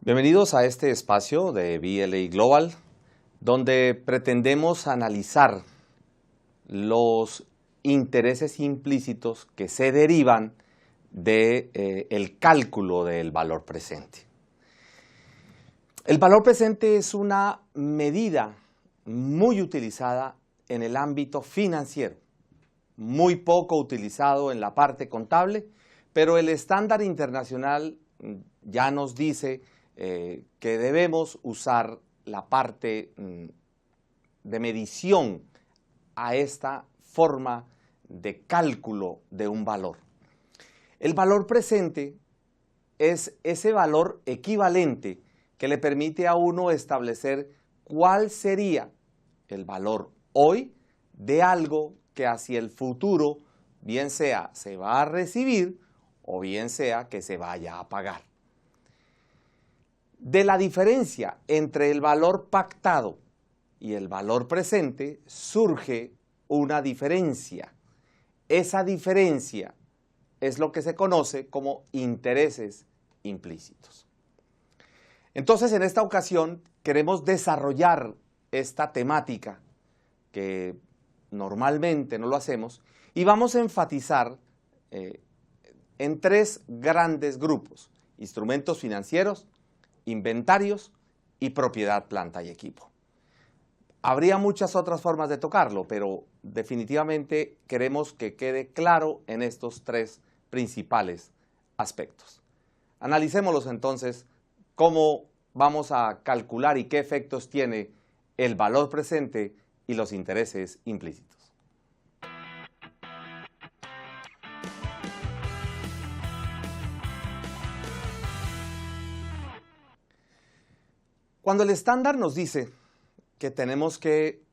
Bienvenidos a este espacio de BLA Global, donde pretendemos analizar los intereses implícitos que se derivan del cálculo del valor presente. El valor presente es una medida muy utilizada en el ámbito financiero, muy poco utilizado en la parte contable, pero el estándar internacional ya nos dice que debemos usar la parte de medición a esta forma de cálculo de un valor. El valor presente es ese valor equivalente que le permite a uno establecer cuál sería el valor hoy de algo que hacia el futuro bien sea se va a recibir o bien sea que se vaya a pagar. De la diferencia entre el valor pactado y el valor presente surge una diferencia. Esa diferencia es lo que se conoce como intereses implícitos. Entonces, en esta ocasión queremos desarrollar esta temática que normalmente no lo hacemos y vamos a enfatizar en tres grandes grupos: instrumentos financieros, inventarios y propiedad, planta y equipo. Habría muchas otras formas de tocarlo, pero definitivamente queremos que quede claro en estos tres principales aspectos. Analicémoslos entonces, cómo vamos a calcular y qué efectos tiene el valor presente y los intereses implícitos. Cuando el estándar nos dice que tenemos que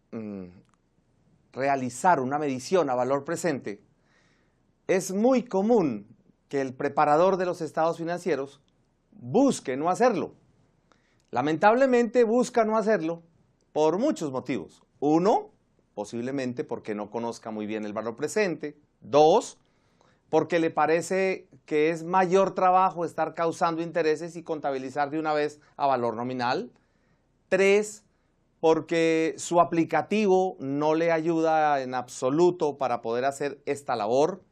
realizar una medición a valor presente, es muy común que el preparador de los estados financieros busque no hacerlo. Lamentablemente busca no hacerlo por muchos motivos. Uno, posiblemente porque no conozca muy bien el valor presente. Dos, porque le parece que es mayor trabajo estar causando intereses y contabilizar de una vez a valor nominal. Tres, porque su aplicativo no le ayuda en absoluto para poder hacer esta labor.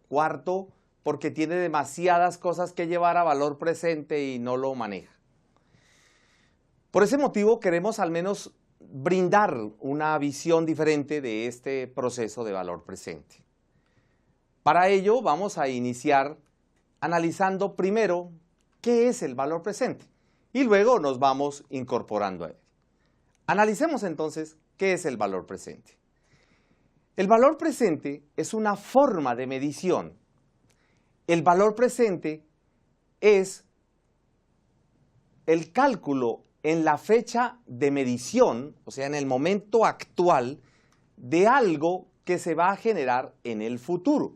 Cuarto, porque tiene demasiadas cosas que llevar a valor presente y no lo maneja. Por ese motivo queremos al menos brindar una visión diferente de este proceso de valor presente. Para ello vamos a iniciar analizando primero qué es el valor presente y luego nos vamos incorporando a él. Analicemos entonces qué es el valor presente. El valor presente es una forma de medición. El valor presente es el cálculo en la fecha de medición, o sea, en el momento actual, de algo que se va a generar en el futuro,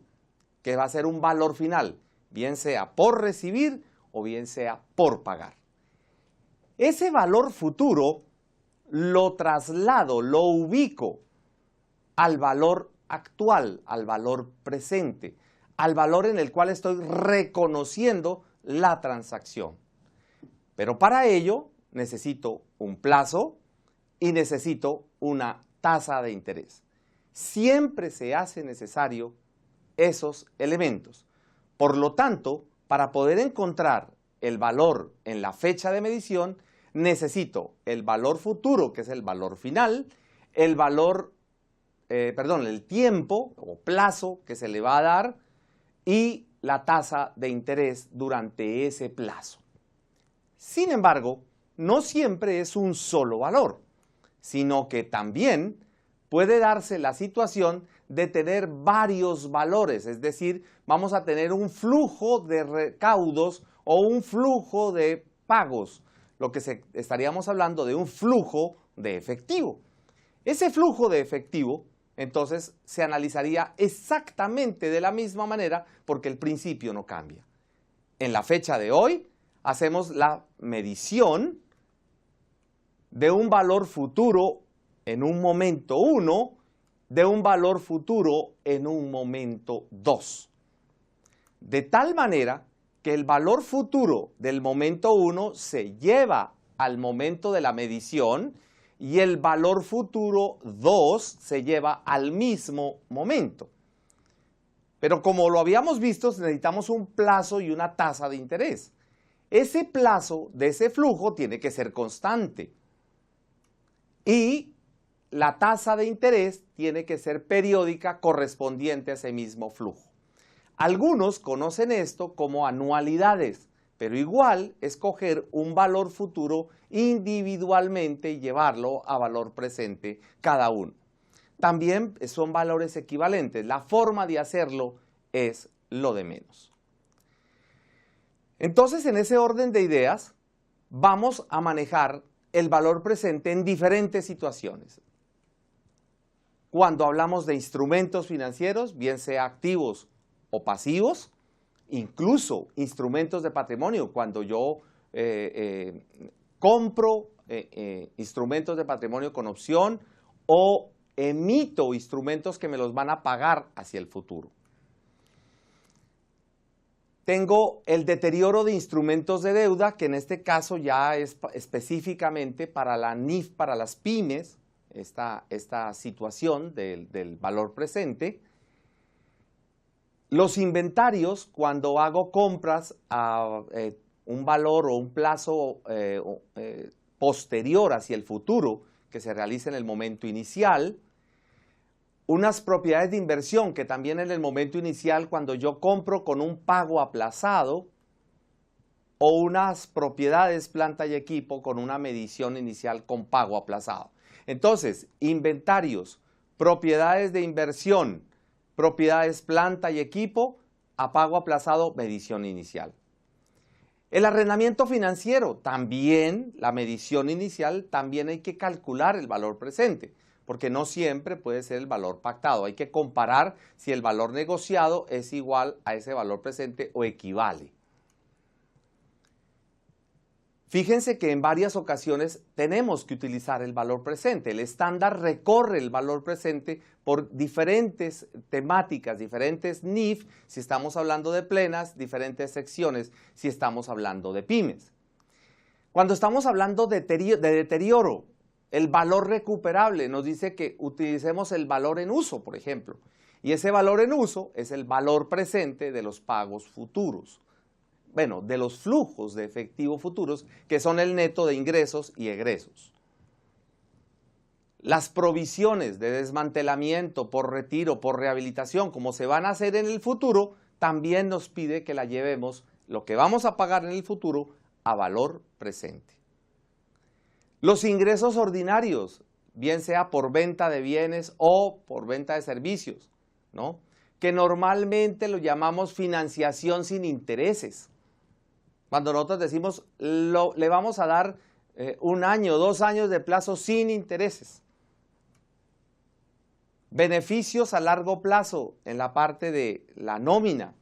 que va a ser un valor final, bien sea por recibir o bien sea por pagar. Ese valor futuro lo traslado, lo ubico al valor actual, al valor presente, al valor en el cual estoy reconociendo la transacción. Pero para ello necesito un plazo y necesito una tasa de interés. Siempre se hace necesario esos elementos. Por lo tanto, para poder encontrar el valor en la fecha de medición, necesito el valor futuro, que es el valor final, el tiempo o plazo que se le va a dar y la tasa de interés durante ese plazo. Sin embargo, no siempre es un solo valor, sino que también puede darse la situación de tener varios valores, es decir, vamos a tener un flujo de recaudos o un flujo de pagos, lo que estaríamos hablando de un flujo de efectivo. Ese flujo de efectivo, entonces, se analizaría exactamente de la misma manera porque el principio no cambia. En la fecha de hoy, hacemos la medición de un valor futuro en un momento 1, de un valor futuro en un momento 2. De tal manera que el valor futuro del momento 1 se lleva al momento de la medición y el valor futuro 2 se lleva al mismo momento. Pero como lo habíamos visto, necesitamos un plazo y una tasa de interés. Ese plazo de ese flujo tiene que ser constante y la tasa de interés tiene que ser periódica correspondiente a ese mismo flujo. Algunos conocen esto como anualidades, pero igual es coger un valor futuro individualmente y llevarlo a valor presente cada uno. También son valores equivalentes. La forma de hacerlo es lo de menos. Entonces, en ese orden de ideas, vamos a manejar el valor presente en diferentes situaciones. Cuando hablamos de instrumentos financieros, bien sea activos o pasivos, incluso instrumentos de patrimonio, cuando yo compro instrumentos de patrimonio con opción o emito instrumentos que me los van a pagar hacia el futuro. Tengo el deterioro de instrumentos de deuda, que en este caso ya es específicamente para la NIF, para las pymes, esta situación del valor presente. Los inventarios, cuando hago compras a un valor o un plazo posterior hacia el futuro, que se realiza en el momento inicial. Unas propiedades de inversión, que también en el momento inicial, cuando yo compro con un pago aplazado, o unas propiedades, planta y equipo, con una medición inicial con pago aplazado. Entonces, inventarios, propiedades de inversión, propiedades, planta y equipo, a pago aplazado, medición inicial. El arrendamiento financiero, también la medición inicial, también hay que calcular el valor presente, porque no siempre puede ser el valor pactado. Hay que comparar si el valor negociado es igual a ese valor presente o equivale. Fíjense que en varias ocasiones tenemos que utilizar el valor presente. El estándar recorre el valor presente por diferentes temáticas, diferentes NIF, si estamos hablando de plenas, diferentes secciones, si estamos hablando de pymes. Cuando estamos hablando de deterioro, el valor recuperable nos dice que utilicemos el valor en uso, por ejemplo. Y ese valor en uso es el valor presente de los pagos futuros. Bueno, de los flujos de efectivo futuros, que son el neto de ingresos y egresos. Las provisiones de desmantelamiento por retiro, por rehabilitación, como se van a hacer en el futuro, también nos pide que la llevemos, lo que vamos a pagar en el futuro, a valor presente. Los ingresos ordinarios, bien sea por venta de bienes o por venta de servicios, ¿no?, que normalmente lo llamamos financiación sin intereses. Cuando nosotros decimos, le vamos a dar 1 año, 2 años de plazo sin intereses. Beneficios a largo plazo en la parte de la nómina,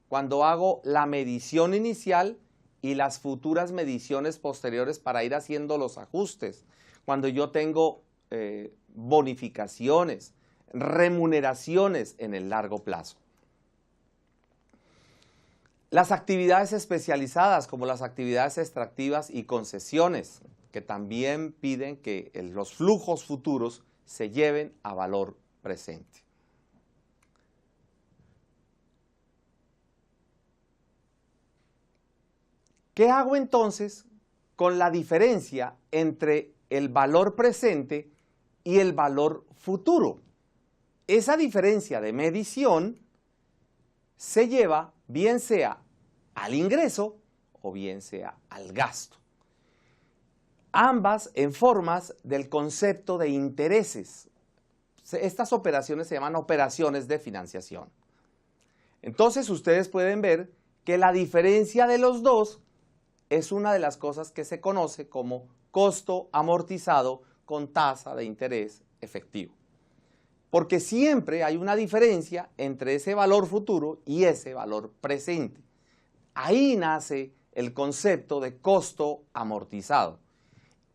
cuando hago la medición inicial y las futuras mediciones posteriores para ir haciendo los ajustes. Cuando yo tengo bonificaciones, remuneraciones en el largo plazo. Las actividades especializadas, como las actividades extractivas y concesiones, que también piden que los flujos futuros se lleven a valor presente. ¿Qué hago entonces con la diferencia entre el valor presente y el valor futuro? Esa diferencia de medición se lleva bien sea al ingreso o bien sea al gasto. Ambas en formas del concepto de intereses. Estas operaciones se llaman operaciones de financiación. Entonces ustedes pueden ver que la diferencia de los dos es una de las cosas que se conoce como costo amortizado con tasa de interés efectivo. Porque siempre hay una diferencia entre ese valor futuro y ese valor presente. Ahí nace el concepto de costo amortizado.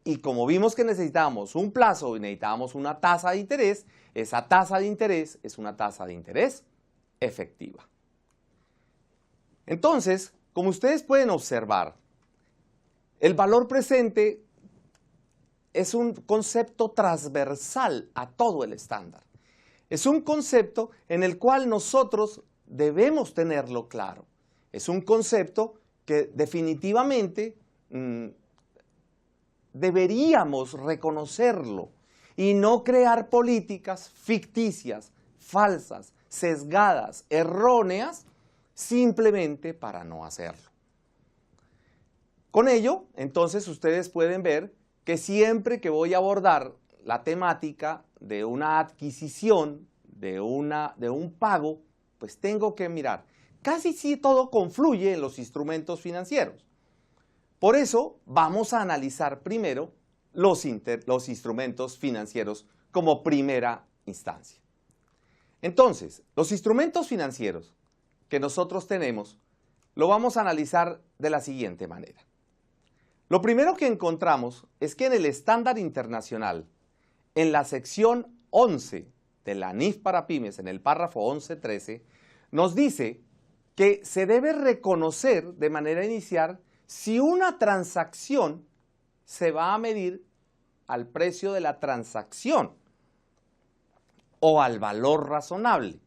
Y como vimos que necesitábamos un plazo y necesitábamos una tasa de interés, esa tasa de interés es una tasa de interés efectiva. Entonces, Como ustedes pueden observar, el valor presente es un concepto transversal a todo el estándar. Es un concepto en el cual nosotros debemos tenerlo claro. Es un concepto que definitivamente deberíamos reconocerlo y no crear políticas ficticias, falsas, sesgadas, erróneas, simplemente para no hacerlo. Con ello, entonces, ustedes pueden ver que siempre que voy a abordar la temática de una adquisición, de un pago, pues tengo que mirar. Casi sí todo confluye en los instrumentos financieros. Por eso vamos a analizar primero los instrumentos financieros como primera instancia. Entonces, los instrumentos financieros que nosotros tenemos lo vamos a analizar de la siguiente manera. Lo primero que encontramos es que en el estándar internacional, en la sección 11 de la NIF para pymes, en el párrafo 11.13, nos dice que se debe reconocer de manera inicial si una transacción se va a medir al precio de la transacción o al valor razonable,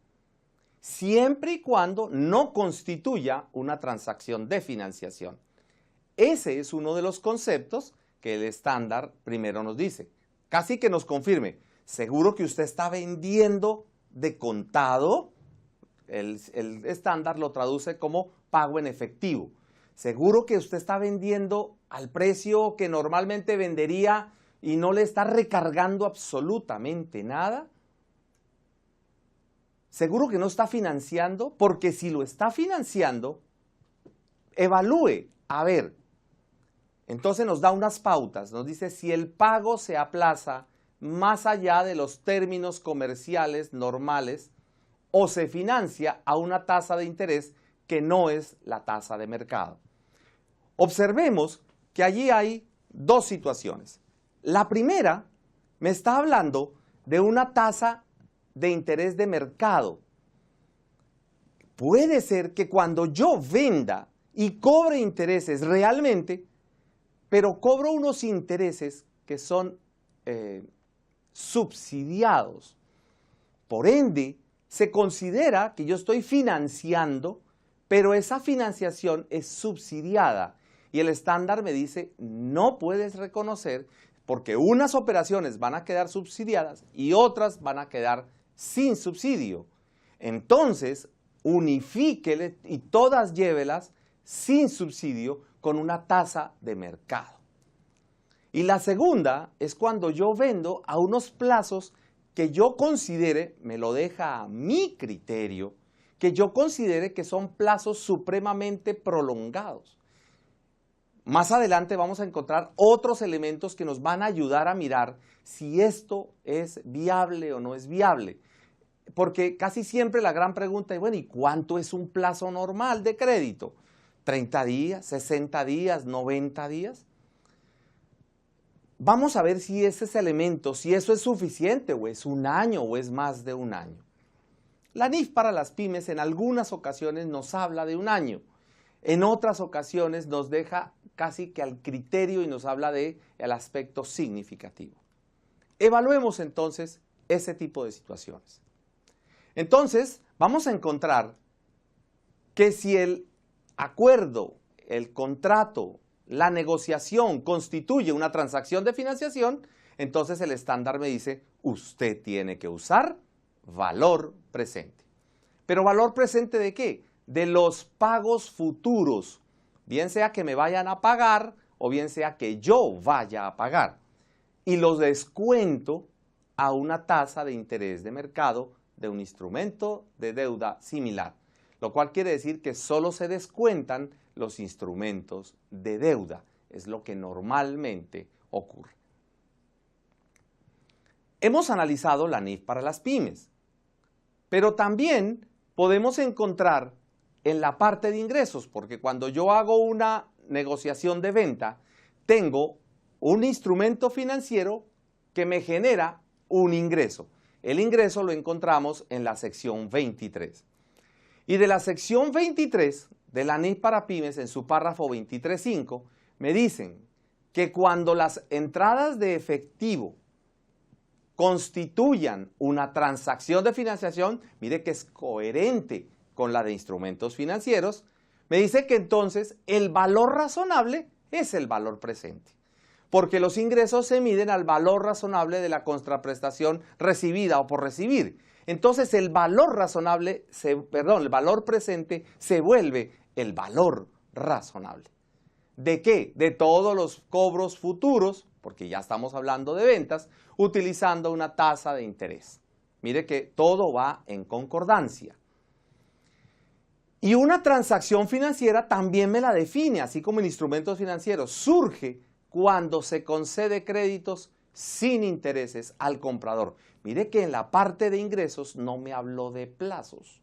siempre y cuando no constituya una transacción de financiación. Ese es uno de los conceptos que el estándar primero nos dice. Casi que nos confirme, seguro que usted está vendiendo de contado, el estándar lo traduce como pago en efectivo. Seguro que usted está vendiendo al precio que normalmente vendería y no le está recargando absolutamente nada. Seguro que no está financiando, porque si lo está financiando, evalúe, a ver. Entonces nos da unas pautas, nos dice si el pago se aplaza más allá de los términos comerciales normales o se financia a una tasa de interés que no es la tasa de mercado. Observemos que allí hay dos situaciones. La primera me está hablando de una tasa de interés de mercado. Puede ser que cuando yo venda y cobre intereses realmente, pero cobro unos intereses que son subsidiados. Por ende, se considera que yo estoy financiando, pero esa financiación es subsidiada. Y el estándar me dice, no puedes reconocer porque unas operaciones van a quedar subsidiadas y otras van a quedar sin subsidio. Entonces, unifíquele y todas llévelas sin subsidio con una tasa de mercado. Y la segunda es cuando yo vendo a unos plazos que yo considere, me lo deja a mi criterio, que yo considere que son plazos supremamente prolongados. Más adelante vamos a encontrar otros elementos que nos van a ayudar a mirar si esto es viable o no es viable. Porque casi siempre la gran pregunta es, bueno, ¿y cuánto es un plazo normal de crédito? ¿30 días, 60 días, 90 días? Vamos a ver si ese elemento, si eso es suficiente o es un año o es más de un año. La NIF para las pymes en algunas ocasiones nos habla de un año, en otras ocasiones nos deja casi que al criterio y nos habla del aspecto significativo. Evaluemos entonces ese tipo de situaciones. Entonces, vamos a encontrar que si el acuerdo, el contrato, la negociación constituye una transacción de financiación, entonces el estándar me dice, usted tiene que usar valor presente. ¿Pero valor presente de qué? De los pagos futuros, bien sea que me vayan a pagar o bien sea que yo vaya a pagar. Y los descuento a una tasa de interés de mercado de un instrumento de deuda similar, lo cual quiere decir que solo se descuentan los instrumentos de deuda, es lo que normalmente ocurre. Hemos analizado la NIF para las pymes, pero también podemos encontrar en la parte de ingresos, porque cuando yo hago una negociación de venta, tengo un instrumento financiero que me genera un ingreso. El ingreso lo encontramos en la sección 23. Y de la sección 23 de la NIF para pymes en su párrafo 23.5 me dicen que cuando las entradas de efectivo constituyan una transacción de financiación, mire que es coherente con la de instrumentos financieros, me dice que entonces el valor razonable es el valor presente, porque los ingresos se miden al valor razonable de la contraprestación recibida o por recibir. Entonces el valor razonable, el valor presente se vuelve el valor razonable. ¿De qué? De todos los cobros futuros, porque ya estamos hablando de ventas, utilizando una tasa de interés. Mire que todo va en concordancia. Y una transacción financiera también me la define, así como en instrumentos financieros. Surge cuando se concede créditos sin intereses al comprador. Mire que en la parte de ingresos no me habló de plazos.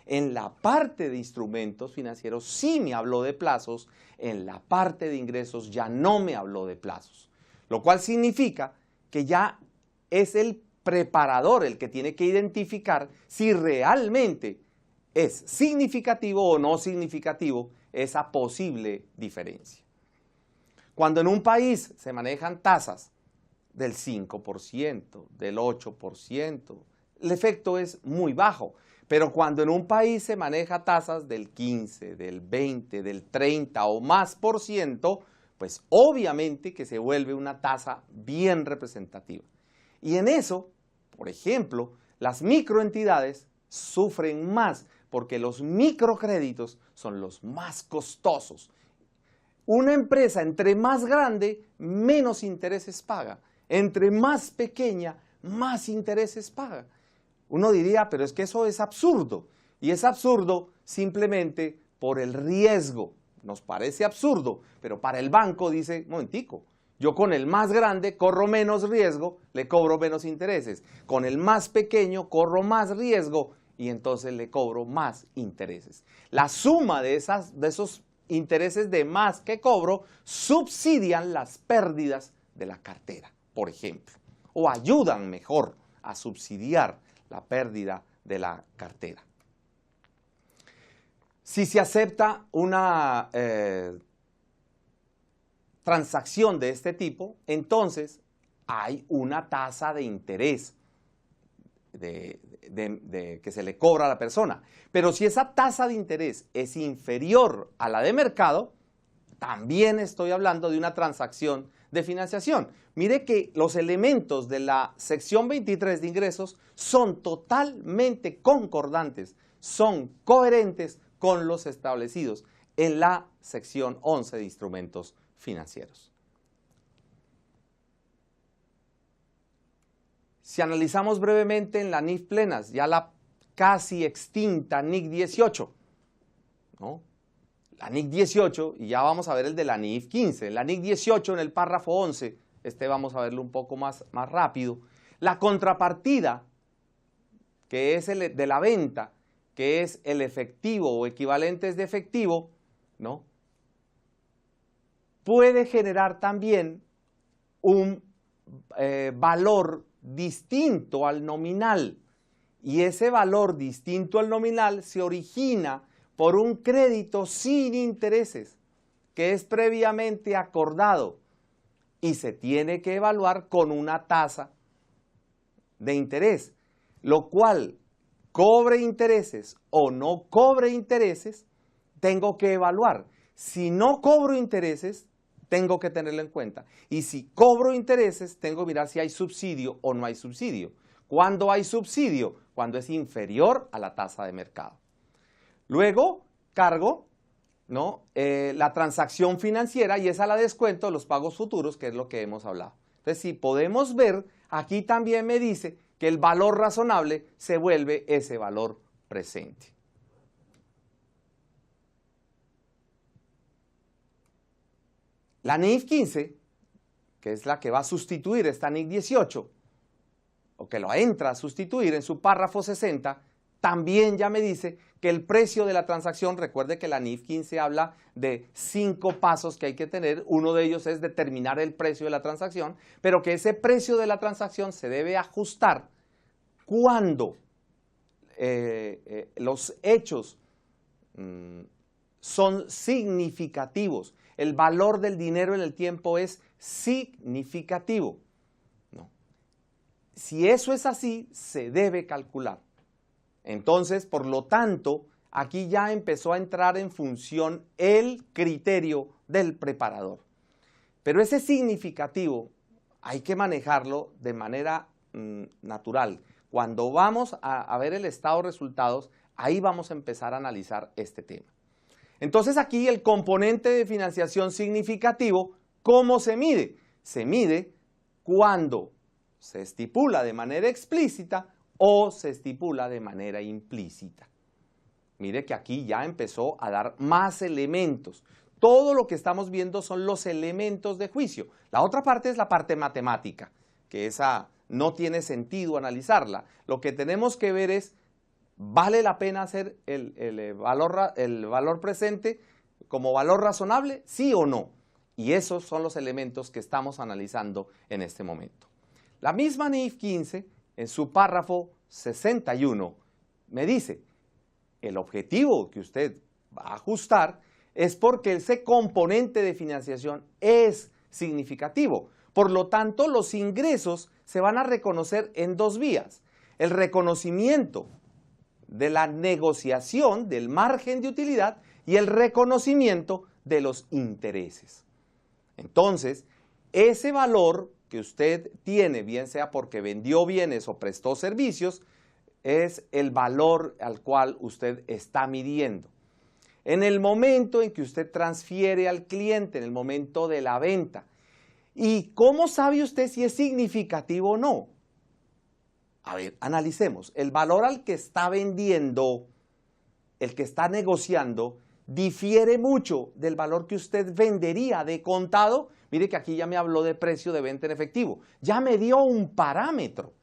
En la parte de instrumentos financieros sí me habló de plazos, en la parte de ingresos ya no me habló de plazos. Lo cual significa que ya es el preparador el que tiene que identificar si realmente es significativo o no significativo esa posible diferencia. Cuando en un país se manejan tasas del 5%, del 8%, el efecto es muy bajo. Pero cuando en un país se maneja tasas del 15, del 20, del 30 o más por ciento, pues obviamente que se vuelve una tasa bien representativa. Y en eso, por ejemplo, las microentidades sufren más porque los microcréditos son los más costosos. Una empresa entre más grande, menos intereses paga. Entre más pequeña, más intereses paga. Uno diría, pero es que eso es absurdo. Y es absurdo simplemente por el riesgo. Nos parece absurdo, pero para el banco dice, momentico, yo con el más grande corro menos riesgo, le cobro menos intereses. Con el más pequeño corro más riesgo y entonces le cobro más intereses. La suma de esos intereses de más que cobro subsidian las pérdidas de la cartera, por ejemplo, o ayudan mejor a subsidiar la pérdida de la cartera. Si se acepta una transacción de este tipo, entonces hay una tasa de interés que se le cobra a la persona. Pero si esa tasa de interés es inferior a la de mercado, también estoy hablando de una transacción de financiación. Mire que los elementos de la sección 23 de ingresos son totalmente concordantes, son coherentes con los establecidos en la sección 11 de instrumentos financieros. Si analizamos brevemente en la NIF plenas, ya la casi extinta NIC 18, ¿no? La NIC 18, y ya vamos a ver el de la NIF 15. La NIC 18 en el párrafo 11, vamos a verlo un poco más rápido. La contrapartida, que es el de la venta, que es el efectivo o equivalentes de efectivo, ¿no? Puede generar también un valor distinto al nominal. Y ese valor distinto al nominal se origina por un crédito sin intereses que es previamente acordado y se tiene que evaluar con una tasa de interés, lo cual cobre intereses o no cobre intereses, tengo que evaluar. Si no cobro intereses, tengo que tenerlo en cuenta. Y si cobro intereses, tengo que mirar si hay subsidio o no hay subsidio. ¿Cuándo hay subsidio? Cuando es inferior a la tasa de mercado. Luego, cargo, ¿no? La transacción financiera y esa la descuento de los pagos futuros, que es lo que hemos hablado. Entonces, si podemos ver, aquí también me dice que el valor razonable se vuelve ese valor presente. La NIF 15, que es la que va a sustituir esta NIC 18, o que lo entra a sustituir en su párrafo 60, también ya me dice que el precio de la transacción, recuerde que la NIF 15 habla de 5 pasos que hay que tener, uno de ellos es determinar el precio de la transacción, pero que ese precio de la transacción se debe ajustar cuando los hechos son significativos. El valor del dinero en el tiempo es significativo. ¿No? Si eso es así, se debe calcular. Entonces, por lo tanto, aquí ya empezó a entrar en función el criterio del preparador. Pero ese significativo hay que manejarlo de manera natural. Cuando vamos a ver el estado de resultados, ahí vamos a empezar a analizar este tema. Entonces aquí el componente de financiación significativo, ¿cómo se mide? Se mide cuando se estipula de manera explícita o se estipula de manera implícita. Mire que aquí ya empezó a dar más elementos. Todo lo que estamos viendo son los elementos de juicio. La otra parte es la parte matemática, que esa no tiene sentido analizarla. Lo que tenemos que ver es, ¿vale la pena hacer el valor presente como valor razonable? ¿Sí o no? Y esos son los elementos que estamos analizando en este momento. La misma NIF 15, en su párrafo 61, me dice, el objetivo que usted va a ajustar es porque ese componente de financiación es significativo. Por lo tanto, los ingresos se van a reconocer en dos vías. El reconocimiento de la negociación del margen de utilidad y el reconocimiento de los intereses. Entonces, ese valor que usted tiene, bien sea porque vendió bienes o prestó servicios, es el valor al cual usted está midiendo. En el momento en que usted transfiere al cliente, en el momento de la venta. ¿Y cómo sabe usted si es significativo o no? A ver, analicemos. El valor al que está vendiendo, el que está negociando, difiere mucho del valor que usted vendería de contado. Mire que aquí ya me habló de precio de venta en efectivo. Ya me dio un parámetro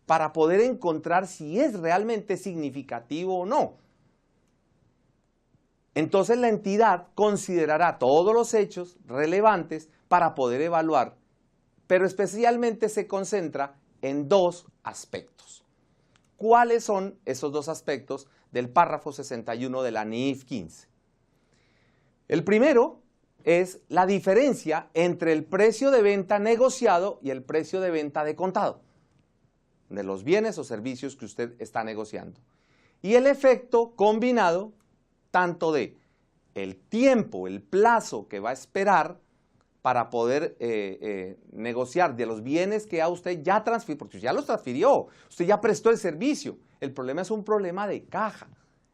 para poder encontrar si es realmente significativo o no. Entonces la entidad considerará todos los hechos relevantes para poder evaluar, pero especialmente se concentra en dos aspectos. ¿Cuáles son esos dos aspectos del párrafo 61 de la NIF 15? El primero es la diferencia entre el precio de venta negociado y el precio de venta de contado, de los bienes o servicios que usted está negociando. Y el efecto combinado tanto de el tiempo, el plazo que va a esperar para poder negociar de los bienes que a usted ya transfirió, porque ya los transfirió, usted ya prestó el servicio. El problema es un problema de caja,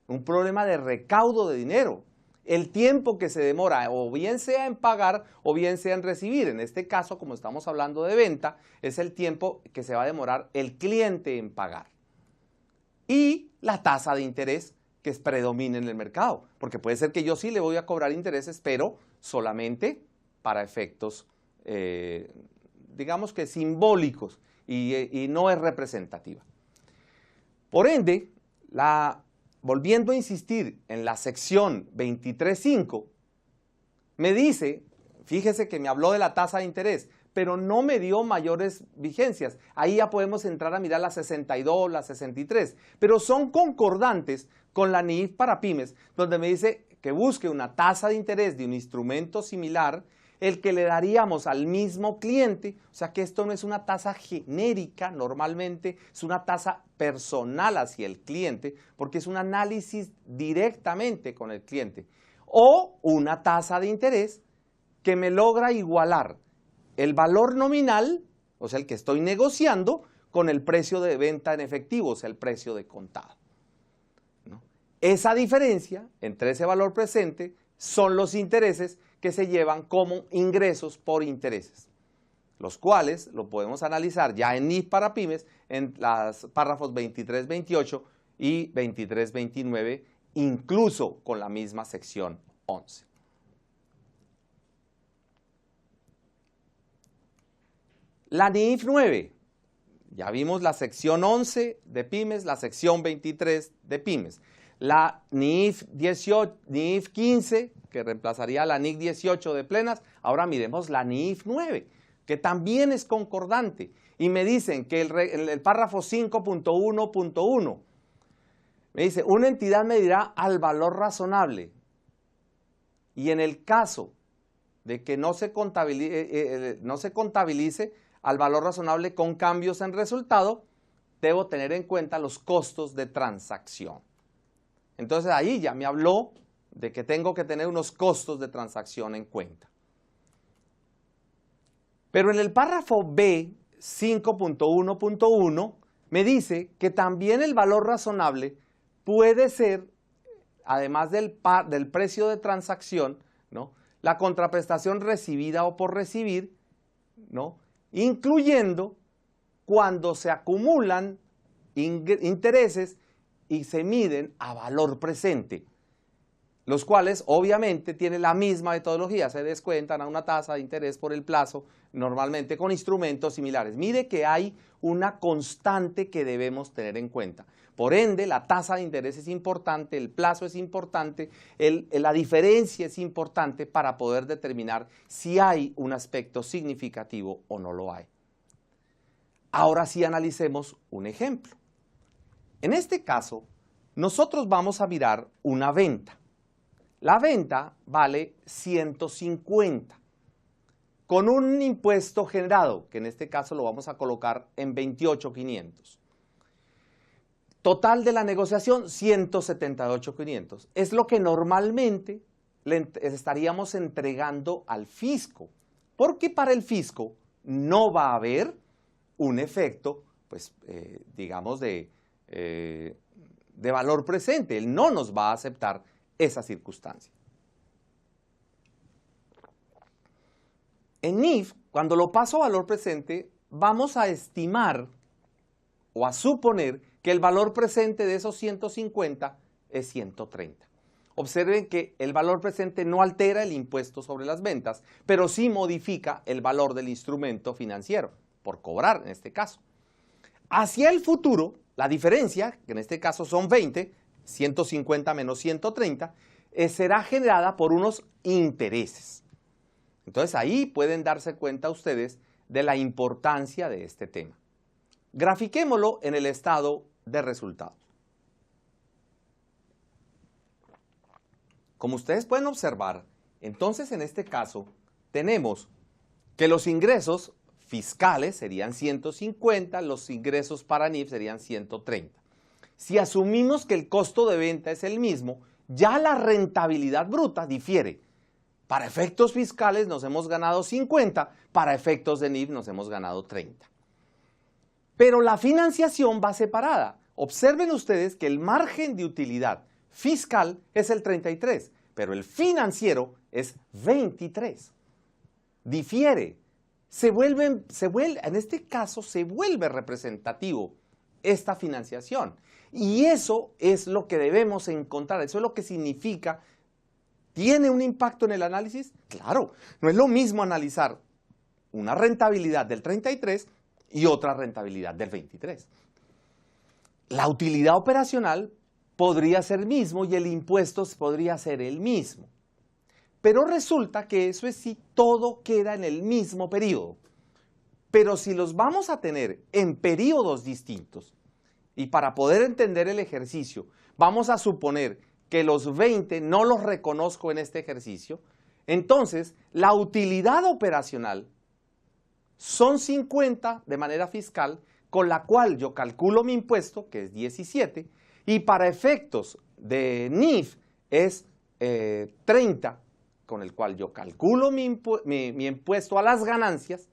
un problema de recaudo de dinero. El tiempo que se demora, o bien sea en pagar o bien sea en recibir. En este caso, como estamos hablando de venta, es el tiempo que se va a demorar el cliente en pagar. Y la tasa de interés que predomina en el mercado, porque puede ser que yo sí le voy a cobrar intereses, pero solamente para efectos, digamos que simbólicos y no es representativa. Por ende, volviendo a insistir en la sección 23.5, me dice, fíjese que me habló de la tasa de interés, pero no me dio mayores vigencias. Ahí ya podemos entrar a mirar la 62, la 63, pero son concordantes con la NIF para pymes, donde me dice que busque una tasa de interés de un instrumento similar, el que le daríamos al mismo cliente, o sea que esto no es una tasa genérica normalmente, es una tasa personal hacia el cliente, porque es un análisis directamente con el cliente, o una tasa de interés que me logra igualar el valor nominal, o sea el que estoy negociando, con el precio de venta en efectivo, o sea el precio de contado. ¿No? Esa diferencia entre ese valor presente son los intereses que se llevan como ingresos por intereses, los cuales lo podemos analizar ya en NIF para pymes en los párrafos 23.28 y 23.29, incluso con la misma sección 11. La NIF 9, ya vimos la sección 11 de pymes, la sección 23 de pymes. La NIF 15, que reemplazaría la NIF 18 de plenas, ahora miremos la NIF 9, que también es concordante. Y me dicen que el párrafo 5.1.1, me dice, una entidad medirá al valor razonable. y en el caso de que no se contabilice al valor razonable con cambios en resultado, debo tener en cuenta los costos de transacción. Entonces ahí ya me habló de que tengo que tener unos costos de transacción en cuenta. Pero en el párrafo B, 5.1.1, me dice que también el valor razonable puede ser, además del precio de transacción, ¿no?, la contraprestación recibida o por recibir, ¿no?, incluyendo cuando se acumulan intereses y se miden a valor presente, los cuales obviamente tienen la misma metodología, se descuentan a una tasa de interés por el plazo, normalmente con instrumentos similares. Mire que hay una constante que debemos tener en cuenta. Por ende, la tasa de interés es importante, el plazo es importante, la diferencia es importante para poder determinar si hay un aspecto significativo o no lo hay. Ahora sí analicemos un ejemplo. En este caso, nosotros vamos a mirar una venta. La venta vale 150, con un impuesto generado, que en este caso lo vamos a colocar en 28.500. Total de la negociación, 178.500. Es lo que normalmente le estaríamos entregando al fisco, porque para el fisco no va a haber un efecto, pues, digamos, de valor presente. Él no nos va a aceptar esa circunstancia. En NIF, cuando lo paso a valor presente, vamos a estimar o a suponer que el valor presente de esos 150 es 130. Observen que el valor presente no altera el impuesto sobre las ventas, pero sí modifica el valor del instrumento financiero, por cobrar en este caso. Hacia el futuro, la diferencia, que en este caso son 20, 150 menos 130, será generada por unos intereses. Entonces ahí pueden darse cuenta ustedes de la importancia de este tema. Grafiquémoslo en el estado de resultados. Como ustedes pueden observar, entonces en este caso tenemos que los ingresos fiscales serían 150, los ingresos para NIF serían 130. Si asumimos que el costo de venta es el mismo, ya la rentabilidad bruta difiere. Para efectos fiscales nos hemos ganado 50, para efectos de NIF nos hemos ganado 30. Pero la financiación va separada. Observen ustedes que el margen de utilidad fiscal es el 33, pero el financiero es 23. Difiere. En este caso se vuelve representativo esta financiación. Y eso es lo que debemos encontrar, eso es lo que significa. ¿Tiene un impacto en el análisis? Claro, no es lo mismo analizar una rentabilidad del 33 y otra rentabilidad del 23. La utilidad operacional podría ser el mismo y el impuesto podría ser el mismo. Pero resulta que eso es si todo queda en el mismo periodo. Pero si los vamos a tener en periodos distintos, y para poder entender el ejercicio, vamos a suponer que los 20 no los reconozco en este ejercicio, entonces la utilidad operacional son 50 de manera fiscal, con la cual yo calculo mi impuesto, que es 17, y para efectos de NIF es 30, con el cual yo calculo mi impuesto a las ganancias.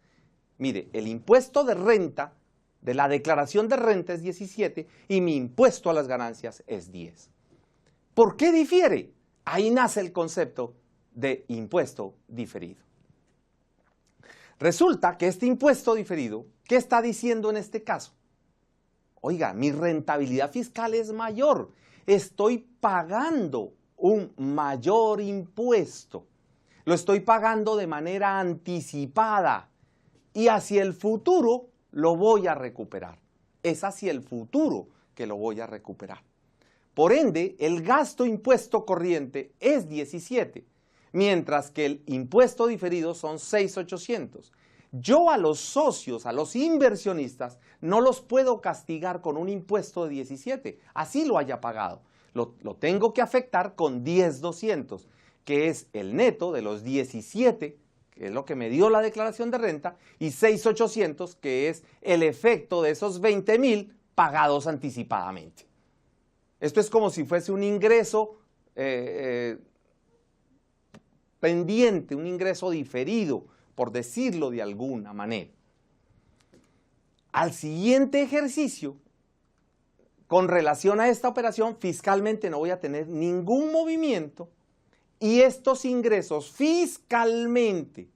Mire, el impuesto de renta de la declaración de renta es 17 y mi impuesto a las ganancias es 10. ¿Por qué difiere? Ahí nace el concepto de impuesto diferido. Resulta que este impuesto diferido, ¿qué está diciendo en este caso? Oiga, mi rentabilidad fiscal es mayor, estoy pagando un mayor impuesto, lo estoy pagando de manera anticipada y hacia el futuro lo voy a recuperar. Es hacia el futuro que lo voy a recuperar. Por ende, el gasto impuesto corriente es 17, mientras que el impuesto diferido son 6.800. Yo a los socios, a los inversionistas, no los puedo castigar con un impuesto de 17, así lo haya pagado. Lo tengo que afectar con 10.200, que es el neto de los 17, que es lo que me dio la declaración de renta, y 6.800, que es el efecto de esos 20.000 pagados anticipadamente. Esto es como si fuese un ingreso pendiente, un ingreso diferido, por decirlo de alguna manera. Al siguiente ejercicio, con relación a esta operación, fiscalmente no voy a tener ningún movimiento y estos ingresos fiscalmente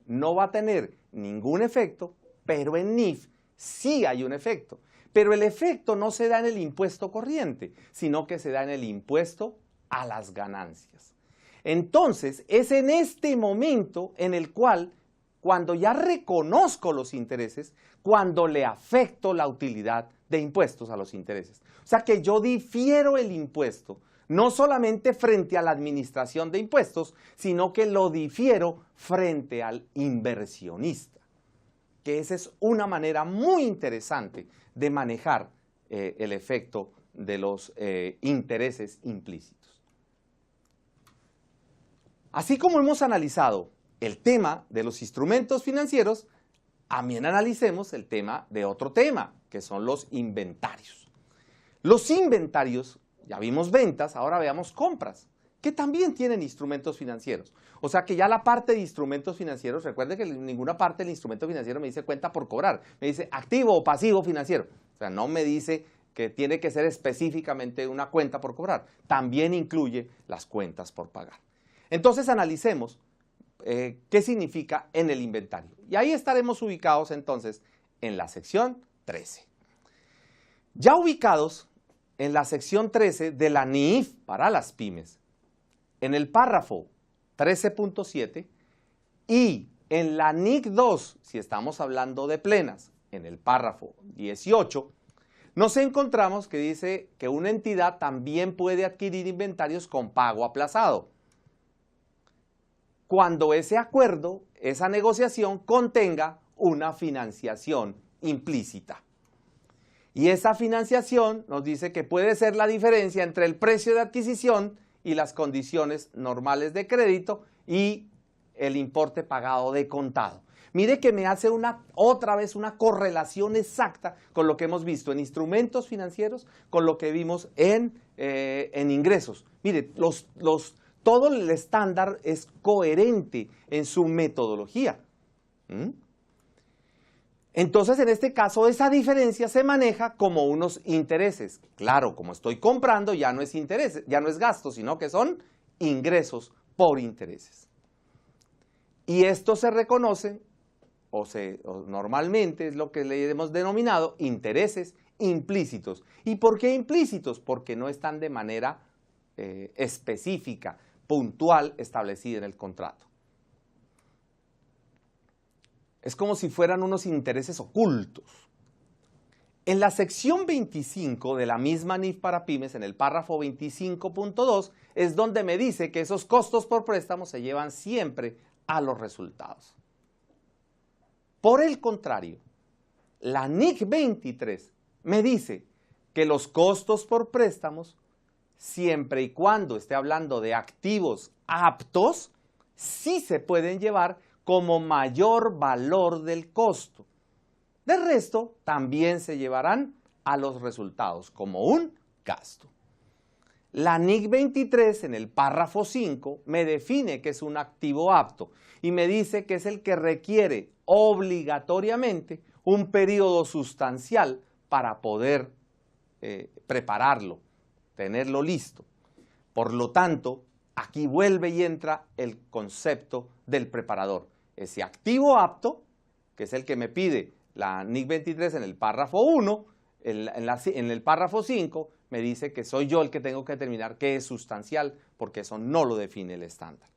no va a tener ningún efecto, pero en NIF sí hay un efecto. Pero el efecto no se da en el impuesto corriente, sino que se da en el impuesto a las ganancias. Entonces, es en este momento en el cual, cuando ya reconozco los intereses, cuando le afecto la utilidad de impuestos a los intereses. O sea que yo difiero el impuesto, no solamente frente a la administración de impuestos, sino que lo difiero frente al inversionista. Que esa es una manera muy interesante de manejar el efecto de los intereses implícitos. Así como hemos analizado el tema de los instrumentos financieros, también analicemos el tema de otro tema, que son los inventarios. Los inventarios, ya vimos ventas, ahora veamos compras, que también tienen instrumentos financieros. O sea que ya la parte de instrumentos financieros, recuerde que en ninguna parte del instrumento financiero me dice cuenta por cobrar, me dice activo o pasivo financiero. O sea, no me dice que tiene que ser específicamente una cuenta por cobrar, también incluye las cuentas por pagar. Entonces analicemos qué significa en el inventario. Y ahí estaremos ubicados entonces en la sección 13. Ya ubicados en la sección 13 de la NIIF para las pymes, en el párrafo 13.7 y en la NIC 2, si estamos hablando de plenas, en el párrafo 18, nos encontramos que dice que una entidad también puede adquirir inventarios con pago aplazado, cuando ese acuerdo, esa negociación contenga una financiación implícita. Y esa financiación nos dice que puede ser la diferencia entre el precio de adquisición y las condiciones normales de crédito y el importe pagado de contado. Mire que me hace otra vez una correlación exacta con lo que hemos visto en instrumentos financieros, con lo que vimos en ingresos. Mire, todo el estándar es coherente en su metodología. Entonces, en este caso, esa diferencia se maneja como unos intereses. Claro, como estoy comprando, ya no es interés, ya no es gasto, sino que son ingresos por intereses. Y esto se reconoce, o normalmente es lo que le hemos denominado intereses implícitos. ¿Y por qué implícitos? Porque no están de manera específica, puntual, establecida en el contrato. Es como si fueran unos intereses ocultos. En la sección 25 de la misma NIF para pymes, en el párrafo 25.2, es donde me dice que esos costos por préstamo se llevan siempre a los resultados. Por el contrario, la NIC 23 me dice que los costos por préstamos, siempre y cuando esté hablando de activos aptos, sí se pueden llevar como mayor valor del costo. De resto, también se llevarán a los resultados como un gasto. La NIC 23 en el párrafo 5 me define que es un activo apto y me dice que es el que requiere obligatoriamente un periodo sustancial para poder prepararlo, tenerlo listo. Por lo tanto, aquí vuelve y entra el concepto del preparador. Ese activo apto, que es el que me pide la NIC 23 en el párrafo 1, en el párrafo 5 me dice que soy yo el que tengo que determinar qué es sustancial, porque eso no lo define el estándar.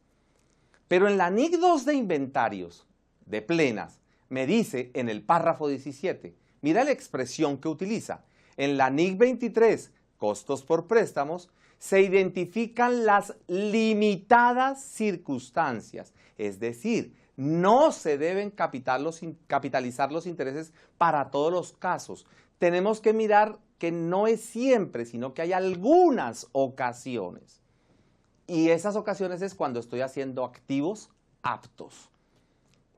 Pero en la NIC 2 de inventarios de plenas me dice en el párrafo 17, mira la expresión que utiliza, en la NIC 23, costos por préstamos, se identifican las limitadas circunstancias, es decir, no se deben capitalizar los intereses para todos los casos. Tenemos que mirar que no es siempre, sino que hay algunas ocasiones. Y esas ocasiones es cuando estoy haciendo activos aptos.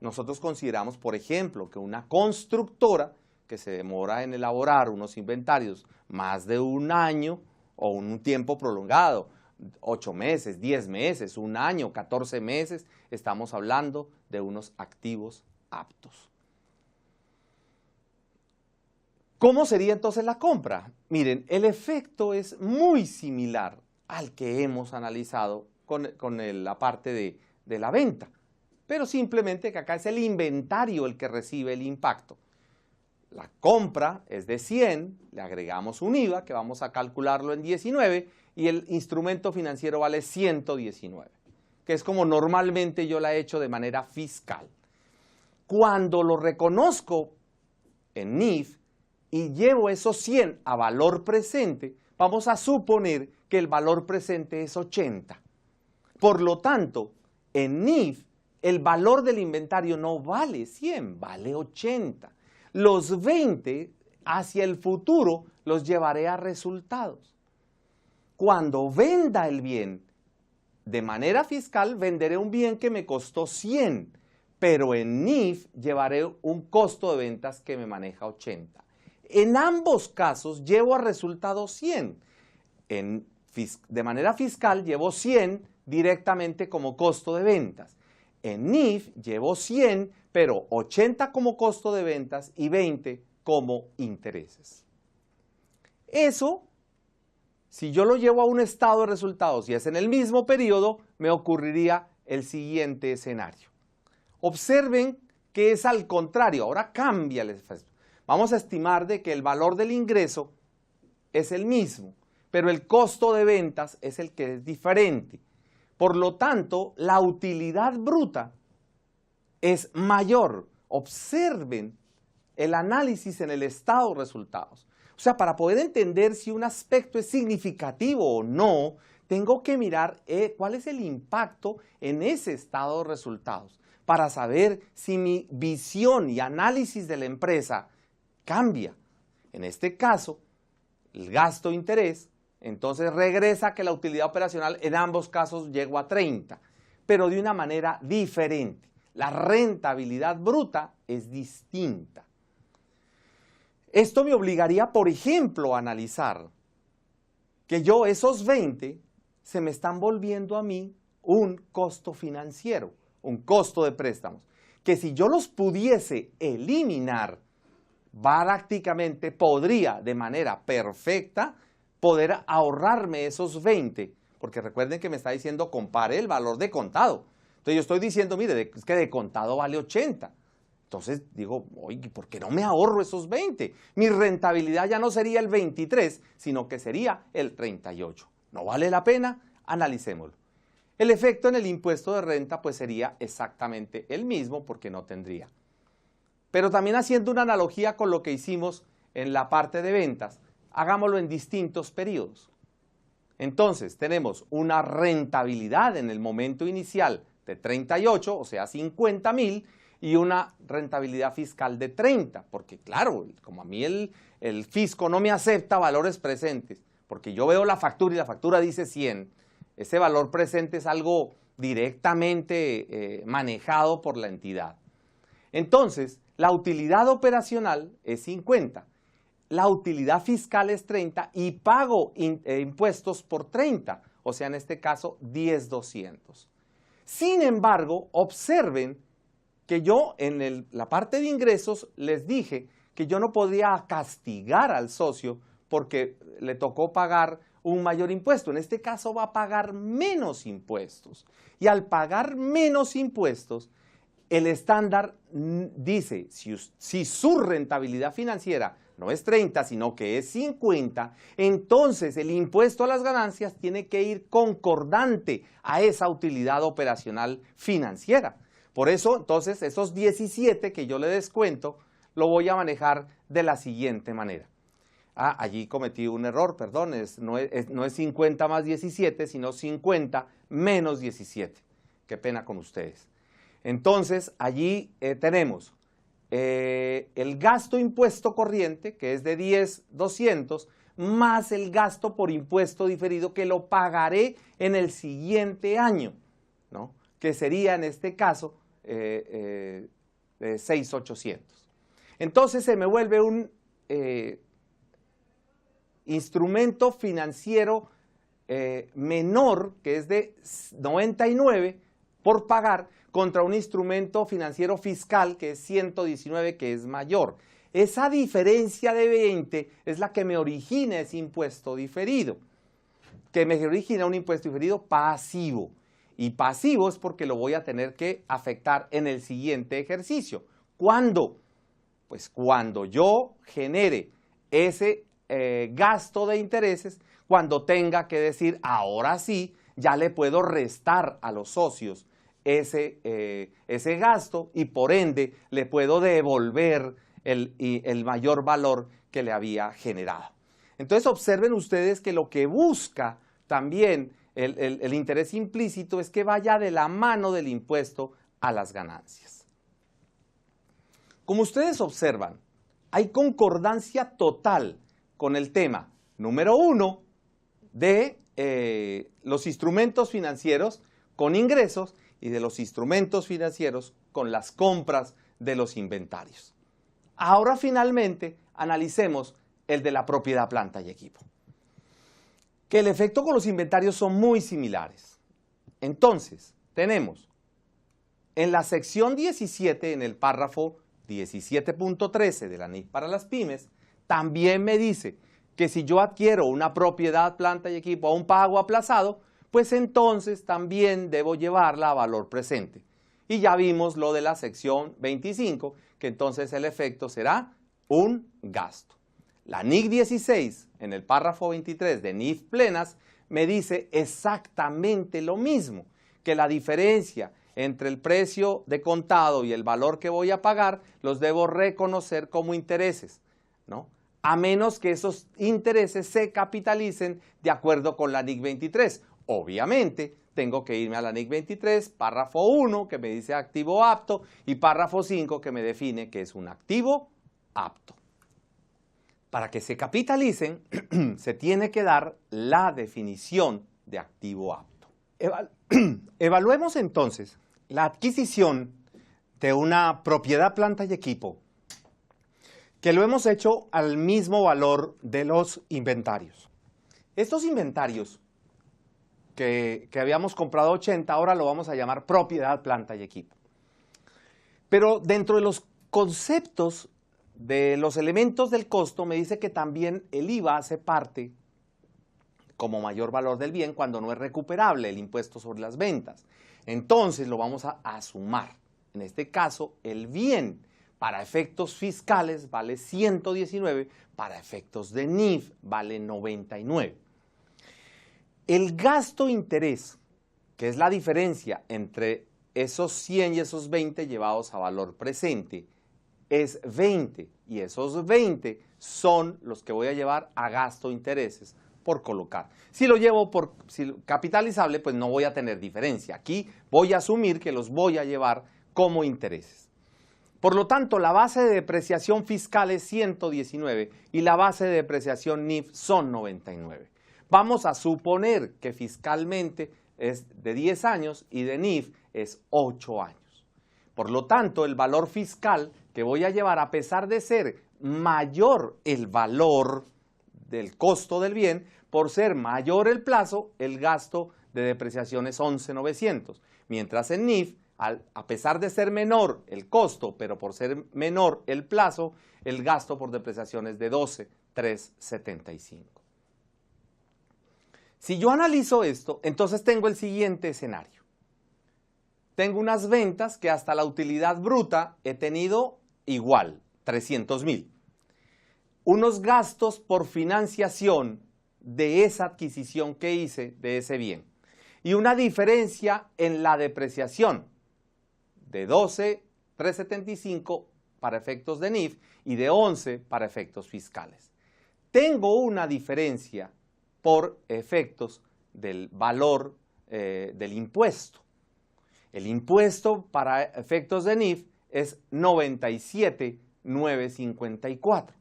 Nosotros consideramos, por ejemplo, que una constructora que se demora en elaborar unos inventarios más de un año o un tiempo prolongado, 8 meses, 10 meses, un año, 14 meses, estamos hablando de unos activos aptos. ¿Cómo sería entonces la compra? Miren, el efecto es muy similar al que hemos analizado con la parte de la venta, pero simplemente que acá es el inventario el que recibe el impacto. La compra es de 100, le agregamos un IVA que vamos a calcularlo en 19 y el instrumento financiero vale 119, que es como normalmente yo la he hecho de manera fiscal. Cuando lo reconozco en NIF y llevo esos 100 a valor presente, vamos a suponer que el valor presente es 80. Por lo tanto, en NIF el valor del inventario no vale 100, vale 80. Los 20 hacia el futuro los llevaré a resultados. Cuando venda el bien, de manera fiscal venderé un bien que me costó 100, pero en NIF llevaré un costo de ventas que me maneja 80. En ambos casos llevo a resultado 100. De manera fiscal llevo 100 directamente como costo de ventas. En NIF llevo 100, pero 80 como costo de ventas y 20 como intereses. Eso, si yo lo llevo a un estado de resultados y es en el mismo periodo, me ocurriría el siguiente escenario. Observen que es al contrario, ahora cambia el efecto. Vamos a estimar de que el valor del ingreso es el mismo, pero el costo de ventas es el que es diferente. Por lo tanto, la utilidad bruta es mayor. Observen el análisis en el estado de resultados. O sea, para poder entender si un aspecto es significativo o no, tengo que mirar cuál es el impacto en ese estado de resultados para saber si mi visión y análisis de la empresa cambia. En este caso, el gasto-interés, entonces regresa que la utilidad operacional en ambos casos llegó a 30, pero de una manera diferente. La rentabilidad bruta es distinta. Esto me obligaría, por ejemplo, a analizar que esos 20 se me están volviendo a mí un costo financiero, un costo de préstamos, que si yo los pudiese eliminar, prácticamente podría de manera perfecta poder ahorrarme esos 20, porque recuerden que me está diciendo compare el valor de contado. Entonces yo estoy diciendo, mire, es que de contado vale 80. Entonces digo, oye, ¿por qué no me ahorro esos 20? Mi rentabilidad ya no sería el 23, sino que sería el 38. ¿No vale la pena? Analicémoslo. El efecto en el impuesto de renta pues sería exactamente el mismo porque no tendría. Pero también haciendo una analogía con lo que hicimos en la parte de ventas, hagámoslo en distintos periodos. Entonces tenemos una rentabilidad en el momento inicial de 38, o sea 50,000, y una rentabilidad fiscal de 30, porque claro, como a mí el fisco no me acepta valores presentes, porque yo veo la factura y la factura dice 100, ese valor presente es algo directamente manejado por la entidad. Entonces, la utilidad operacional es 50, la utilidad fiscal es 30 y pago impuestos por 30, o sea, en este caso 10,200. Sin embargo, observen que yo en la parte de ingresos les dije que yo no podía castigar al socio porque le tocó pagar un mayor impuesto. En este caso va a pagar menos impuestos. Y al pagar menos impuestos, el estándar dice, si su rentabilidad financiera no es 30, sino que es 50, entonces el impuesto a las ganancias tiene que ir concordante a esa utilidad operacional financiera. Por eso, entonces, esos 17 que yo le descuento, lo voy a manejar de la siguiente manera. Allí cometí un error, perdón, no es 50 más 17, sino 50 menos 17. Qué pena con ustedes. Entonces, allí tenemos el gasto impuesto corriente, que es de 10,200, más el gasto por impuesto diferido que lo pagaré en el siguiente año, ¿no? Que sería en este caso 6,800. Entonces se me vuelve un instrumento financiero menor, que es de 99 por pagar, contra un instrumento financiero fiscal que es 119, que es mayor. Esa diferencia de 20 es la que me origina ese impuesto diferido, que me origina un impuesto diferido pasivo. Y pasivo es porque lo voy a tener que afectar en el siguiente ejercicio. ¿Cuándo? Pues cuando yo genere ese gasto de intereses, cuando tenga que decir, ahora sí, ya le puedo restar a los socios ese gasto y por ende le puedo devolver el mayor valor que le había generado. Entonces observen ustedes que lo que busca también el interés implícito es que vaya de la mano del impuesto a las ganancias. Como ustedes observan, hay concordancia total con el tema número 1 de los instrumentos financieros con ingresos y de los instrumentos financieros con las compras de los inventarios. Ahora finalmente analicemos el de la propiedad, planta y equipo. Que el efecto con los inventarios son muy similares. Entonces, tenemos en la sección 17, en el párrafo 17.13 de la NIF para las pymes, también me dice que si yo adquiero una propiedad, planta y equipo a un pago aplazado, pues entonces también debo llevarla a valor presente. Y ya vimos lo de la sección 25, que entonces el efecto será un gasto. La NIC 16, en el párrafo 23 de NIF plenas, me dice exactamente lo mismo, que la diferencia entre el precio de contado y el valor que voy a pagar los debo reconocer como intereses, ¿no? A menos que esos intereses se capitalicen de acuerdo con la NIC 23. Obviamente, tengo que irme a la NIC 23, párrafo 1, que me dice activo apto, y párrafo 5, que me define que es un activo apto. Para que se capitalicen, se tiene que dar la definición de activo apto. Evaluemos entonces la adquisición de una propiedad, planta y equipo, que lo hemos hecho al mismo valor de los inventarios. Estos inventarios que habíamos comprado 80, ahora lo vamos a llamar propiedad, planta y equipo. Pero dentro de los conceptos de los elementos del costo me dice que también el IVA hace parte como mayor valor del bien cuando no es recuperable el impuesto sobre las ventas. Entonces lo vamos a sumar. En este caso, el bien para efectos fiscales vale 119, para efectos de NIF vale 99. El gasto interés, que es la diferencia entre esos 100 y esos 20 llevados a valor presente, es 20 y esos 20 son los que voy a llevar a gasto intereses por colocar. Si lo llevo por capitalizable, pues no voy a tener diferencia. Aquí voy a asumir que los voy a llevar como intereses. Por lo tanto, la base de depreciación fiscal es 119 y la base de depreciación NIF son 99. Vamos a suponer que fiscalmente es de 10 años y de NIF es 8 años. Por lo tanto, el valor fiscal que voy a llevar, a pesar de ser mayor el valor del costo del bien, por ser mayor el plazo, el gasto de depreciación es 11,900. Mientras en NIF, a pesar de ser menor el costo, pero por ser menor el plazo, el gasto por depreciación es de 12,375. Si yo analizo esto, entonces tengo el siguiente escenario. Tengo unas ventas que hasta la utilidad bruta he tenido igual, 300,000. Unos gastos por financiación de esa adquisición que hice de ese bien. Y una diferencia en la depreciación de 12,375 para efectos de NIF y de 11 para efectos fiscales. Tengo una diferencia por efectos del valor del impuesto. El impuesto para efectos de NIF es 97,954.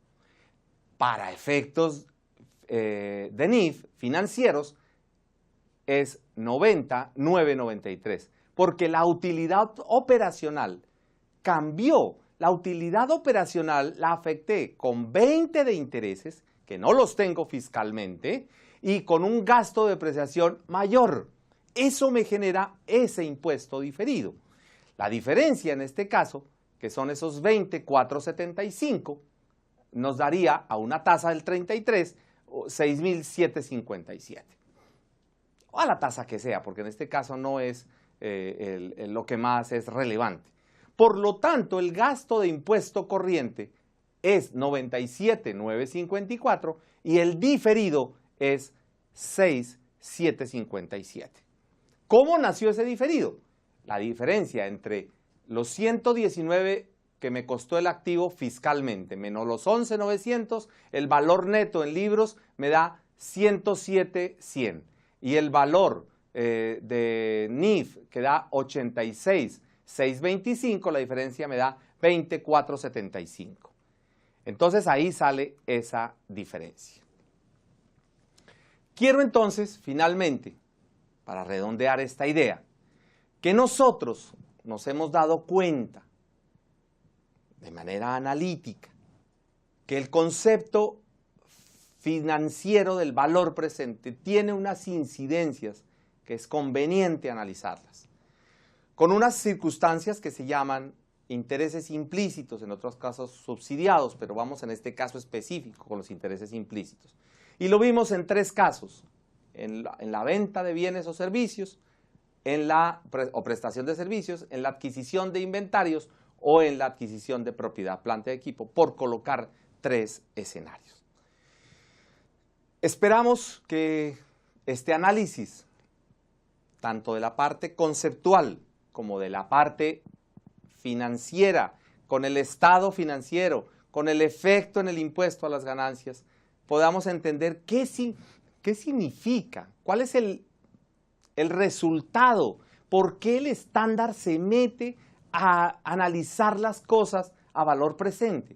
Para efectos de NIF financieros es 90,993, porque la utilidad operacional cambió. La utilidad operacional la afecté con 20 de intereses, que no los tengo fiscalmente, y con un gasto de depreciación mayor. Eso me genera ese impuesto diferido. La diferencia en este caso, que son esos 20,475, nos daría a una tasa del 33, 6,757. O a la tasa que sea, porque en este caso no es lo que más es relevante. Por lo tanto, el gasto de impuesto corriente es 97,954 y el diferido es 6,757. ¿Cómo nació ese diferido? La diferencia entre los 119 que me costó el activo fiscalmente, menos los 11,900, el valor neto en libros me da 107,100. Y el valor de NIF, que da 86,625, la diferencia me da 24,75. Entonces ahí sale esa diferencia. Quiero entonces, finalmente, para redondear esta idea, que nosotros nos hemos dado cuenta de manera analítica que el concepto financiero del valor presente tiene unas incidencias que es conveniente analizarlas, con unas circunstancias que se llaman intereses implícitos, en otros casos subsidiados, pero vamos en este caso específico con los intereses implícitos. Y lo vimos en tres casos: en la venta de bienes o servicios, o prestación de servicios, en la adquisición de inventarios o en la adquisición de propiedad, planta y equipo, por colocar tres escenarios. Esperamos que este análisis, tanto de la parte conceptual como de la parte financiera, con el estado financiero, con el efecto en el impuesto a las ganancias, podamos entender qué significa, cuál es el resultado, por qué el estándar se mete a analizar las cosas a valor presente.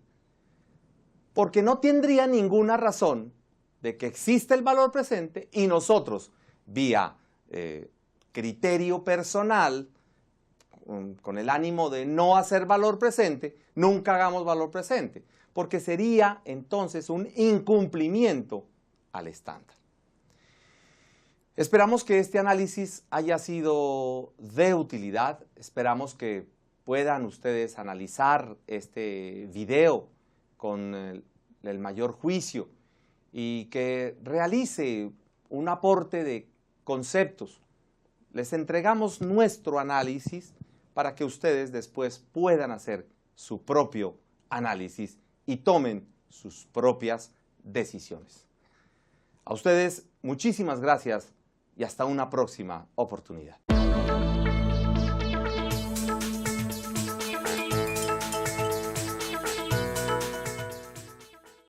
Porque no tendría ninguna razón de que exista el valor presente y nosotros, vía criterio personal, con el ánimo de no hacer valor presente, nunca hagamos valor presente, porque sería entonces un incumplimiento al estándar. Esperamos que este análisis haya sido de utilidad, esperamos que puedan ustedes analizar este video con el mayor juicio y que realice un aporte de conceptos. Les entregamos nuestro análisis para que ustedes después puedan hacer su propio análisis y tomen sus propias decisiones. A ustedes muchísimas gracias y hasta una próxima oportunidad.